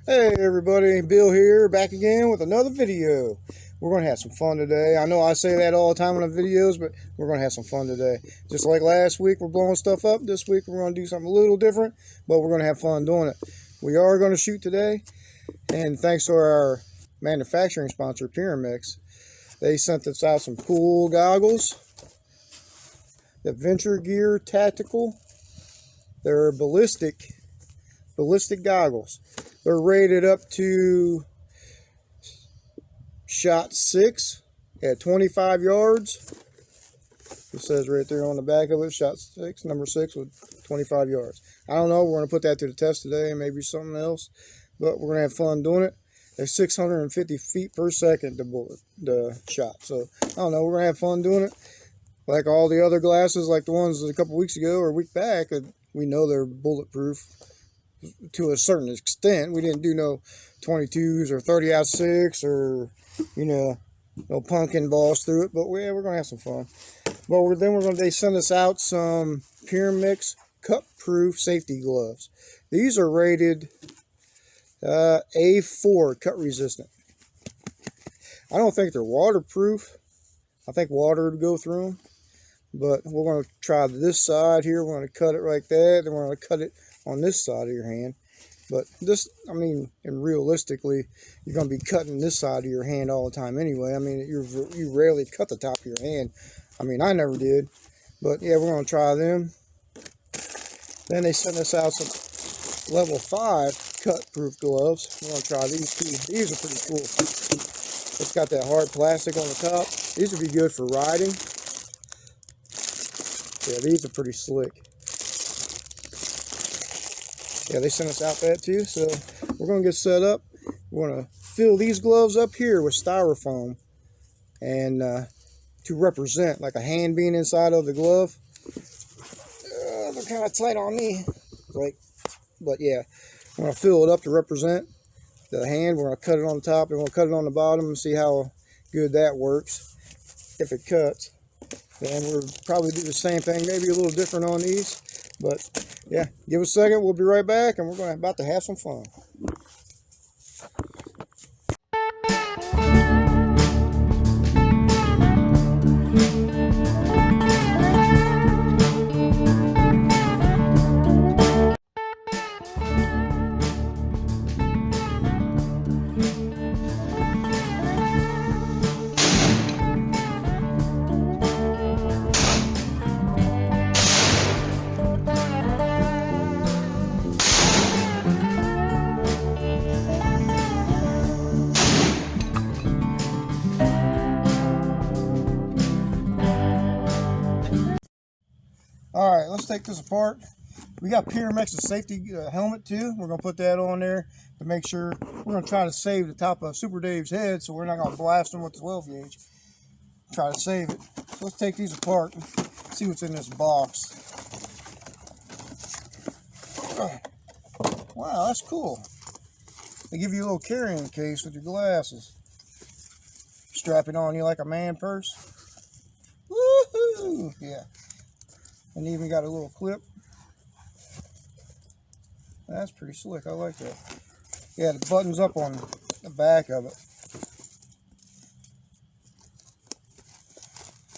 Hey everybody, Bill here, back again with another video. We're going to have some fun today. I know I say that all the time in the videos, but we're going to have some fun today. Just like last week, we're blowing stuff up. This week, we're going to do something a little different, but we're going to have fun doing it. We are going to shoot today, and thanks to our manufacturing sponsor, Pyramex, they sent us out some cool goggles. The Venture Gear Tactical. They're ballistic goggles. They're rated up to shot 6 at 25 yards. It says right there on the back of it, shot 6, number 6 with 25 yards. I don't know, we're going to put that to the test today and maybe something else, but we're going to have fun doing it. They're 650 feet per second, the shot. So, I don't know, we're going to have fun doing it. Like all the other glasses, like the ones a couple weeks ago or a week back, we know they're bulletproof to a certain extent. We didn't do no 22s or 30-06 or, no pumpkin balls through it. But we're going to have some fun. But they send us out some Pyramex cut-proof safety gloves. These are rated A4, cut resistant. I don't think they're waterproof. I think water would go through them. But we're going to try this side here. We're going to cut it like that. Then we're going to cut it on this side of your hand. But this, and realistically, you're going to be cutting this side of your hand all the time anyway. You rarely cut the top of your hand. I never did. But yeah, we're going to try them. Then they sent us out some level 5 cut-proof gloves. We're going to try these too. These are pretty cool. It's got that hard plastic on the top. These would be good for riding. Yeah, these are pretty slick. Yeah, they sent us out that too. So we're going to get set up. We're going to fill these gloves up here with styrofoam. And to represent, like a hand being inside of the glove. They're kind of tight on me. But yeah, we're going to fill it up to represent the hand. We're going to cut it on the top. We're going to cut it on the bottom and see how good that works. If it cuts. And we'll probably do the same thing, maybe a little different on these. But yeah, give us a second. We'll be right back, and we're about to have some fun. All right, let's take this apart. We got Pyramex's safety helmet too. We're gonna put that on there to make sure. We're gonna try to save the top of Super Dave's head, so we're not gonna blast him with the 12 gauge. Try to save it. So let's take these apart and see what's in this box. Wow, that's cool. They give you a little carrying case with your glasses. Strap it on you like a man purse. Woohoo! Yeah. And even got a little clip. That's pretty slick. I like that. Yeah, the button's up on the back of it.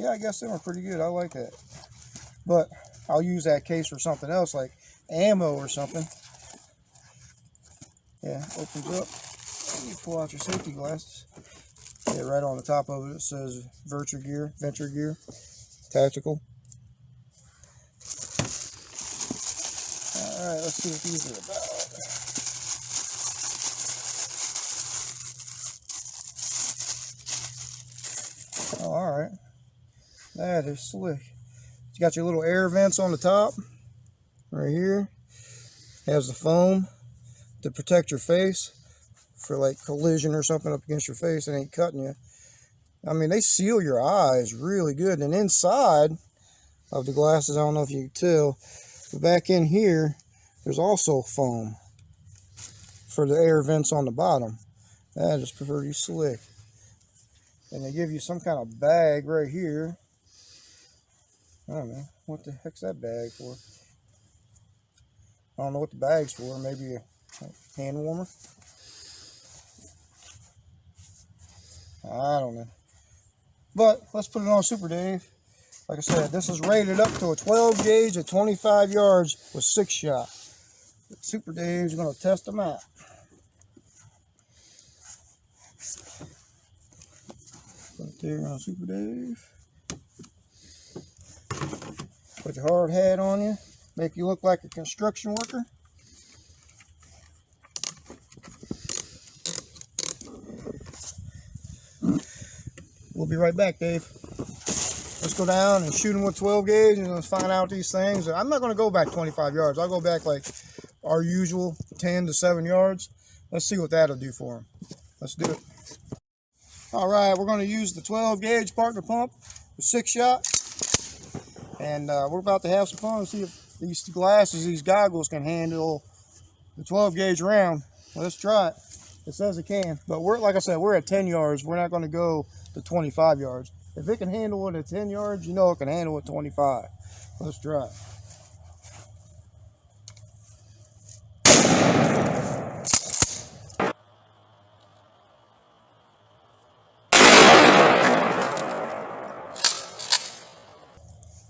Yeah, I guess they were pretty good. I like that. But I'll use that case for something else, like ammo or something. Yeah, opens up. You pull out your safety glasses. Yeah, right on the top of it, it says Venture Gear Tactical. Alright, let's see what these are about. Oh, alright. That is slick. You got your little air vents on the top. Right here. Has the foam to protect your face. For like collision or something up against your face. It ain't cutting you. They seal your eyes really good. And inside of the glasses, I don't know if you can tell, but back in here, there's also foam for the air vents on the bottom. That is pretty slick. And they give you some kind of bag right here. I don't know. What the heck's that bag for? I don't know what the bag's for. Maybe a hand warmer. I don't know. But let's put it on Super Dave. Like I said, this is rated up to a 12 gauge at 25 yards with 6 shot. Super Dave's going to test them out. Right there on Super Dave. Put your hard hat on you. Make you look like a construction worker. We'll be right back, Dave. Let's go down and shoot them with 12 gauge and let's find out these things. I'm not going to go back 25 yards. I'll go back like our usual 10 to 7 yards. Let's see what that'll do for them. Let's do it. All right, we're going to use the 12 gauge partner pump with 6 shot. And we're about to have some fun and see if these glasses, these goggles can handle the 12 gauge round. Let's try it. It says it can, but we're, like I said, we're at 10 yards. We're not going to go to 25 yards. If it can handle it at 10 yards, you know it can handle it at 25. Let's try it.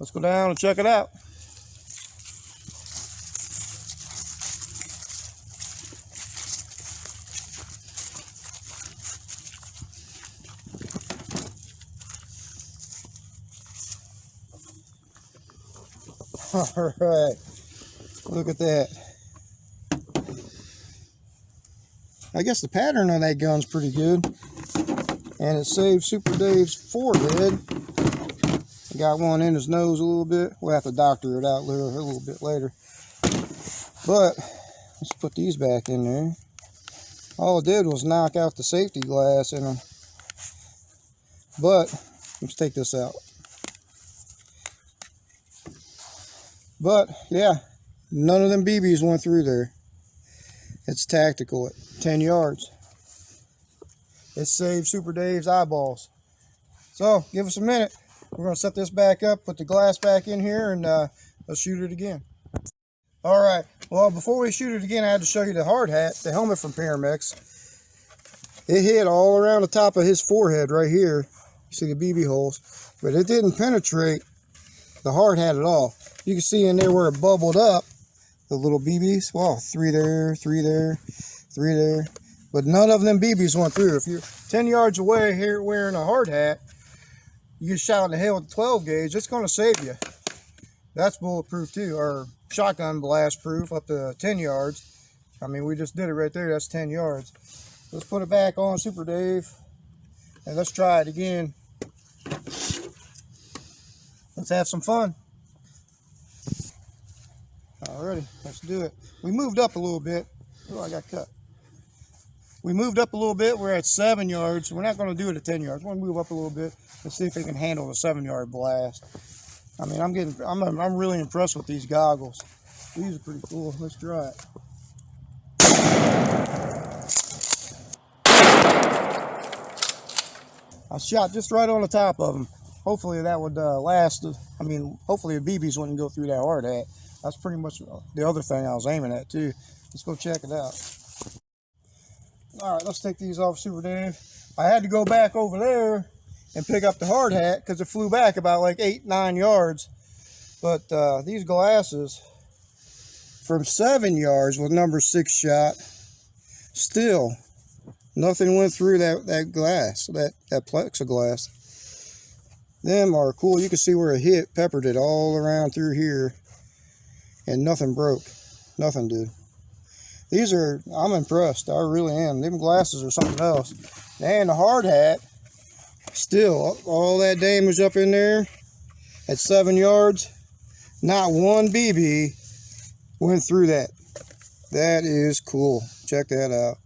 Let's go down and check it out. All right, look at that. I guess the pattern on that gun's pretty good, and it saved Super Dave's forehead. I got one in his nose a little bit. We'll have to doctor it out a little bit later. But let's put these back in there. All it did was knock out the safety glass in them. But let's take this out. But yeah, none of them BBs went through there. It's tactical at 10 yards. It saved Super Dave's eyeballs. So give us a minute. We're going to set this back up, put the glass back in here, and let's shoot it again. All right. Well, before we shoot it again, I had to show you the hard hat, the helmet from Pyramex. It hit all around the top of his forehead right here. You see the BB holes, but it didn't penetrate the hard hat at all. You can see in there where it bubbled up, the little BBs. Well, 3 there, 3 there, 3 there. But none of them BBs went through. If you're 10 yards away here wearing a hard hat, you get shot in the head with a 12 gauge, it's going to save you. That's bulletproof too, or shotgun blast proof up to 10 yards. I mean, we just did it right there. That's 10 yards. Let's put it back on Super Dave, and let's try it again. Let's have some fun. Alrighty, let's do it. We moved up a little bit. Oh, I got cut. We moved up a little bit. We're at 7 yards. We're not going to do it at 10 yards. We're going to move up a little bit. Let's see if it can handle the 7-yard blast. I mean, I'm really impressed with these goggles. These are pretty cool. Let's try it. I shot just right on the top of them. Hopefully that would last. I mean, hopefully the BBs wouldn't go through that hard hat. That's pretty much the other thing I was aiming at too. Let's go check it out. All right, let's take these off Super Dave. I had to go back over there and pick up the hard hat because it flew back about like 8-9 yards. But these glasses from 7 yards with number 6 shot, still nothing went through that glass, that plexiglass. Them are cool. You can see where it hit, peppered it all around through here, and nothing broke. Nothing did. These are, I'm impressed. I really am. Them glasses are something else. And the hard hat, still, all that damage up in there at 7 yards, not one BB went through that. That is cool. Check that out.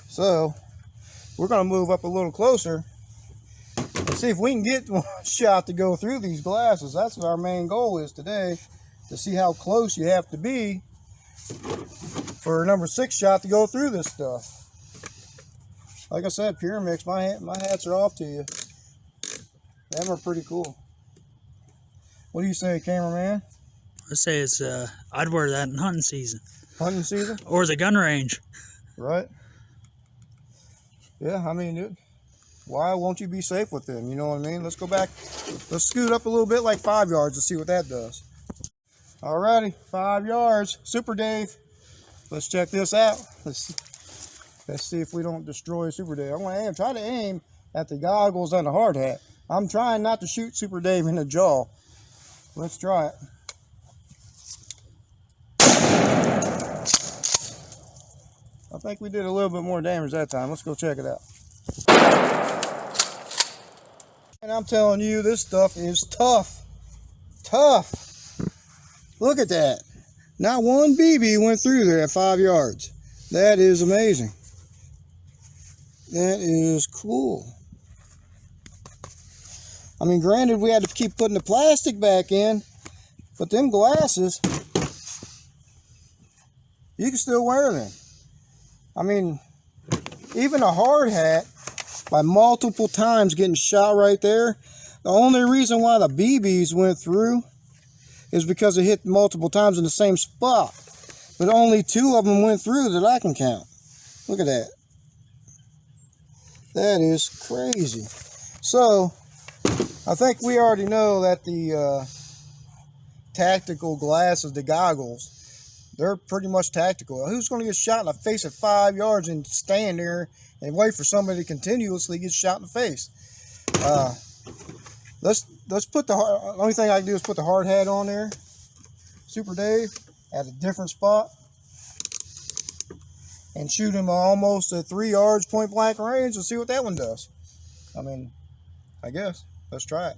So, we're going to move up a little closer and see if we can get one shot to go through these glasses. That's what our main goal is today, to see how close you have to be for a number 6 shot to go through this stuff. Like I said, Pyramex, my hats are off to you. Them are pretty cool. What do you say, cameraman? I say it's I'd wear that in hunting season. Hunting season? Or the gun range. Right. Yeah, I mean, why won't you be safe with them? You know what I mean? Let's go back. Let's scoot up a little bit, like 5 yards, to see what that does. Alrighty, 5 yards. Super Dave. Let's check this out. Let's see if we don't destroy Super Dave. I'm going to try to aim at the goggles and the hard hat. I'm trying not to shoot Super Dave in the jaw. Let's try it. I think we did a little bit more damage that time. Let's go check it out. And I'm telling you, this stuff is tough. Tough. Look at that. Not one BB went through there at 5 yards. That is amazing. That is cool. I mean, granted, we had to keep putting the plastic back in, but them glasses, you can still wear them. I mean, even a hard hat, by multiple times getting shot right there, the only reason why the BBs went through is because it hit multiple times in the same spot. But only 2 of them went through that I can count. Look at that. That is crazy. So, I think we already know that the tactical glasses, the goggles, they're pretty much tactical. Who's going to get shot in the face at 5 yards and stand there and wait for somebody to continuously get shot in the face? Let's put the only thing I can do is put the hard hat on there, Super Dave, at a different spot, and shoot him almost at 3 yards point blank range and see what that one does. I mean, I guess. Let's try it.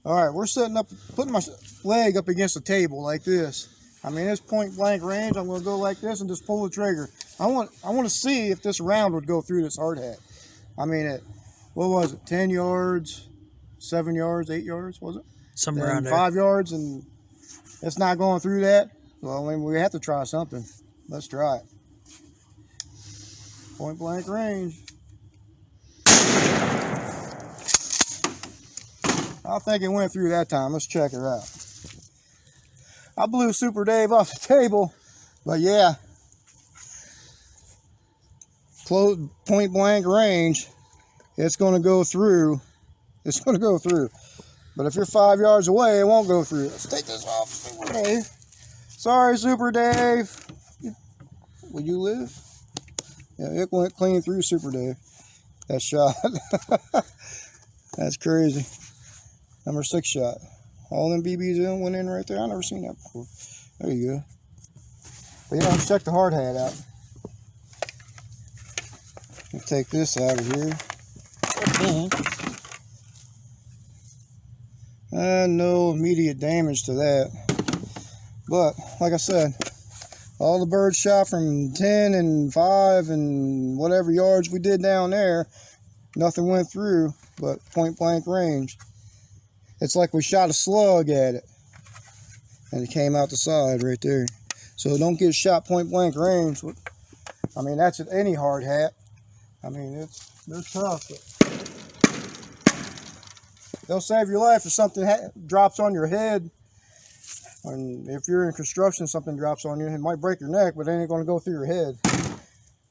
All right, we're setting up, putting my leg up against the table like this. I mean, it's point blank range. I'm going to go like this and just pull the trigger. I want to see if this round would go through this hard hat. I mean, what was it? 10 yards, 7 yards, 8 yards, was it? Somewhere around there. 5 yards, and it's not going through that. Well, I mean, we have to try something. Let's try it. Point blank range. I think it went through that time. Let's check it out. I blew Super Dave off the table, but yeah, close point blank range, it's going to go through. It's going to go through. But if you're 5 yards away, it won't go through. Let's take this off, Super Dave. Sorry, Super Dave. Will you live? Yeah, it went clean through Super Dave. That shot. That's crazy. Number 6 shot. All them BBs went in right there. I never seen that before. There you go. But yeah, let's check the hard hat out. Let's take this out of here. No immediate damage to that. But, like I said, all the birds shot from 10 and 5 and whatever yards we did down there, nothing went through but point blank range. It's like we shot a slug at it, and it came out the side right there. So don't get shot point blank range. I mean, that's at any hard hat. I mean, they're tough. They'll save your life if something drops on your head. And if you're in construction, something drops on you, it might break your neck, but it ain't going to go through your head.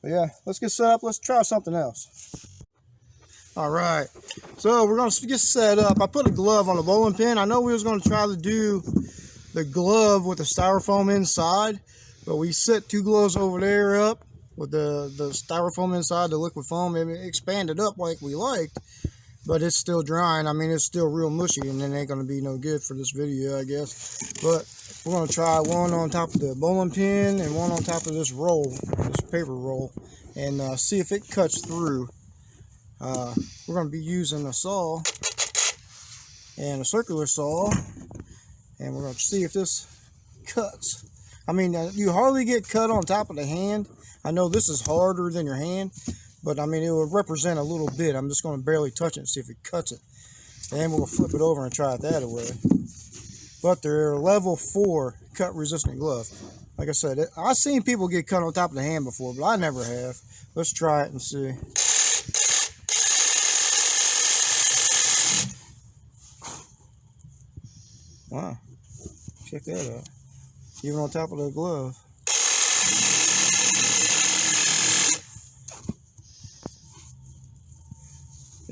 But yeah, let's get set up. Let's try something else. All right, so we're going to get set up. I put a glove on the bowling pin. I know we was going to try to do the glove with the styrofoam inside, but we set 2 gloves over there up with the styrofoam inside, the liquid foam. It expanded up like we liked, but it's still drying. I mean, it's still real mushy, and it ain't going to be no good for this video, I guess. But we're going to try one on top of the bowling pin and one on top of this roll, this paper roll, and see if it cuts through. We're going to be using a saw and a circular saw, and we're going to see if this cuts. I mean, you hardly get cut on top of the hand. I know this is harder than your hand, but I mean, it will represent a little bit. I'm just going to barely touch it and see if it cuts it. And we'll flip it over and try it that way. But they're level 4 cut resistant glove. Like I said, I've seen people get cut on top of the hand before, but I never have. Let's try it and see. Wow, check that out. Even on top of the glove.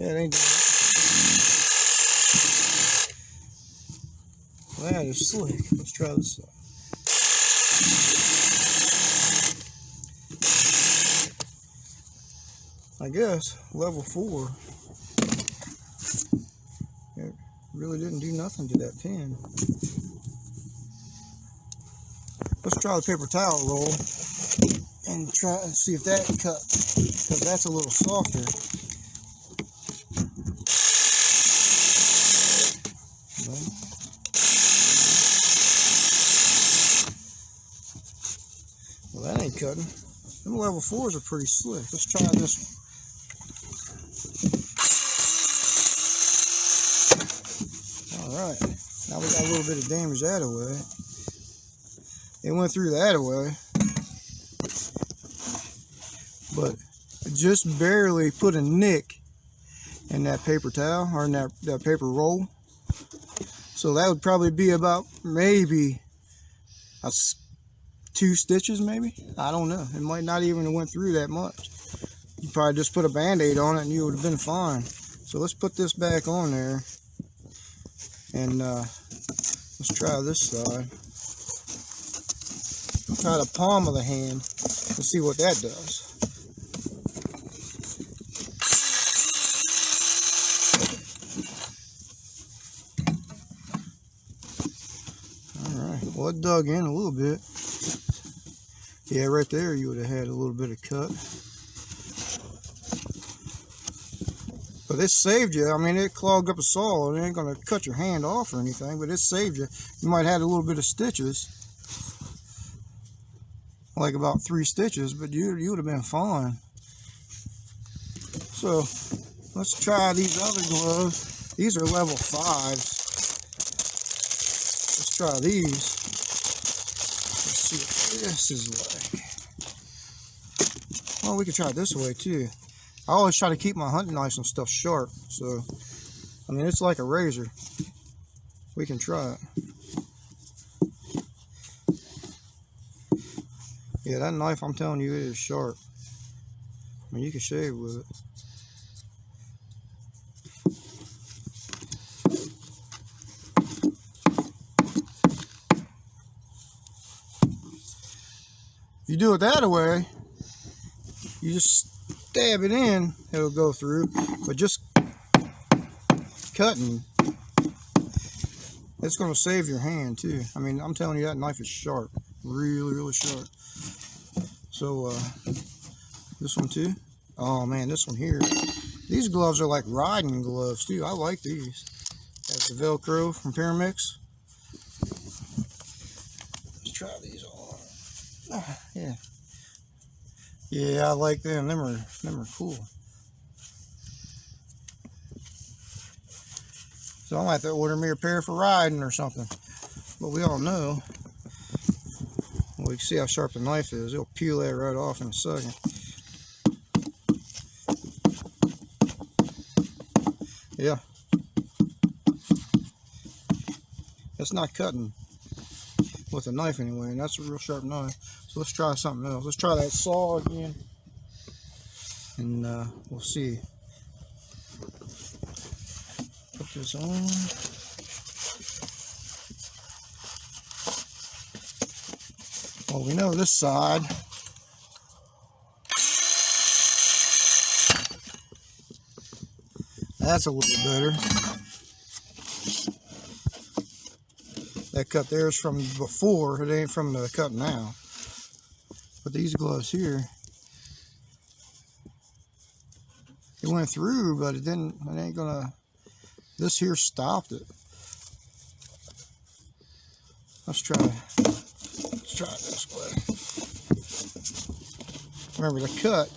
Yeah, it ain't doing it. That is slick. Let's try this side. I guess level 4. It really didn't do nothing to that pin. Let's try the paper towel roll and try and see if that cuts, because that's a little softer. Well, that ain't cutting. Them level 4s are pretty slick. Let's try this. Alright, now we got a little bit of damage that way. It went through that way, but it just barely put a nick in that paper towel, or in that paper roll. So that would probably be about maybe 2 stitches, maybe. I don't know. It might not even have went through that much. You probably just put a band-aid on it and you would have been fine. So let's put this back on there, and let's try this side. Try the palm of the hand and see what that does. Alright, well, it dug in a little bit. Yeah, right there you would have had a little bit of cut. But it saved you. I mean, it clogged up a saw. It ain't going to cut your hand off or anything, but it saved you. You might have had a little bit of stitches, like about 3 stitches, but you would have been fine. So let's try these other gloves. These are level 5s. Let's try these. Let's see what this is like. Well, we could try it this way too. I always try to keep my hunting knives and stuff sharp, so I mean, it's like a razor. We can try it. Yeah, that knife, I'm telling you, it is sharp. I mean, you can shave with it. If you do it that way, you just stab it in, it'll go through. But just cutting, it's going to save your hand too. I mean, I'm telling you, that knife is sharp. Really, really sharp. So, this one too. Oh man, this one here. These gloves are like riding gloves too. I like these. That's the Velcro from Pyramex. Let's try these on. Yeah. Yeah, I like them. Them are cool. So I might have to order me a pair for riding or something. But we all know. Well, you can see how sharp the knife is. It'll peel that right off in a second. Yeah. It's not cutting with a knife anyway, and that's a real sharp knife. So let's try something else. Let's try that saw again, and we'll see. Put this on. Well, we know this side. That's a little better. That cut there is from before. It ain't from the cut now. But these gloves here, it went through, but it didn't. It ain't gonna. This here stopped it. Let's try it this way. Remember the cut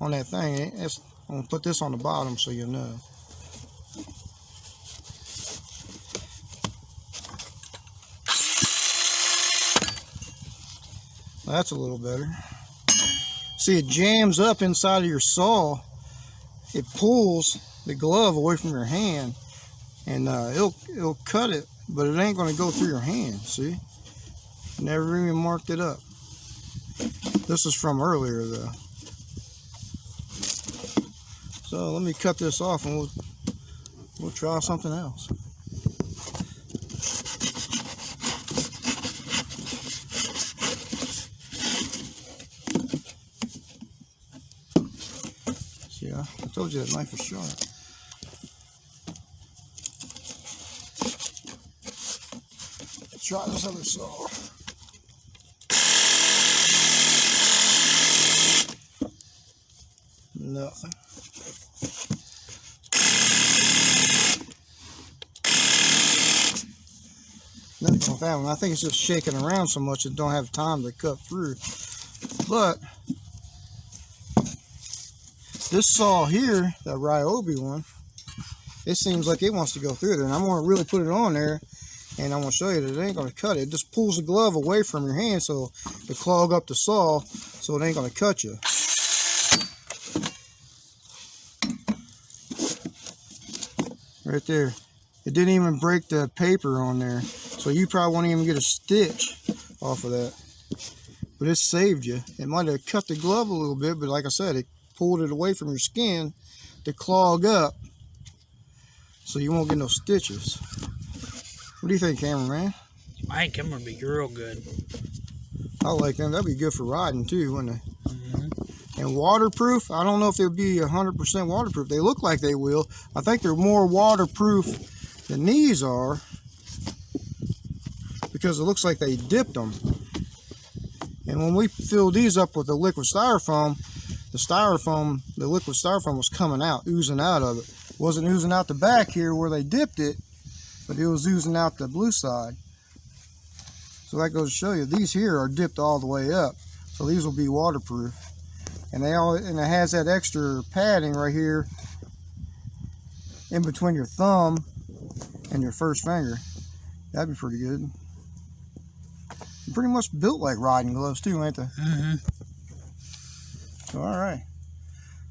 on that thing. I'm gonna put this on the bottom so you know. That's a little better. See, it jams up inside of your saw. It pulls the glove away from your hand, and it'll cut it, but it ain't gonna go through your hand. See, never even marked it up. This is from earlier though. So let me cut this off and we'll try something else. See, I told you that knife was sharp. Let's try this other saw. Nothing. Nothing with that one. I think it's just shaking around so much it don't have time to cut through. But this saw here, that Ryobi one, it seems like it wants to go through there. And I'm going to really put it on there, and I'm going to show you that it ain't going to cut it. It just pulls the glove away from your hand so to clog up the saw, so it ain't going to cut you. Right there. It didn't even break the paper on there. So you probably won't even get a stitch off of that. But it saved you. It might have cut the glove a little bit, but like I said, it pulled it away from your skin to clog up so you won't get no stitches. What do you think, cameraman? I think them would be real good. I like them. That'd be good for riding too, wouldn't they? And waterproof, I don't know if they'll be 100% waterproof. They look like they will. I think they're more waterproof than these are because it looks like they dipped them. And when we filled these up with the liquid styrofoam, the liquid styrofoam was coming out, oozing out of it. It wasn't oozing out the back here where they dipped it, but it was oozing out the blue side. So that goes to show you, these here are dipped all the way up. So these will be waterproof. And it has that extra padding right here in between your thumb and your first finger. That'd be pretty good. They're pretty much built like riding gloves too, ain't they? So, all right.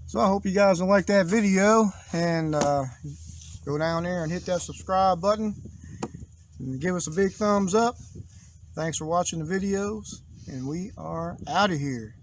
So I hope you guys will like that video, and go down there and hit that subscribe button and give us a big thumbs up. Thanks for watching the videos, and we are out of here.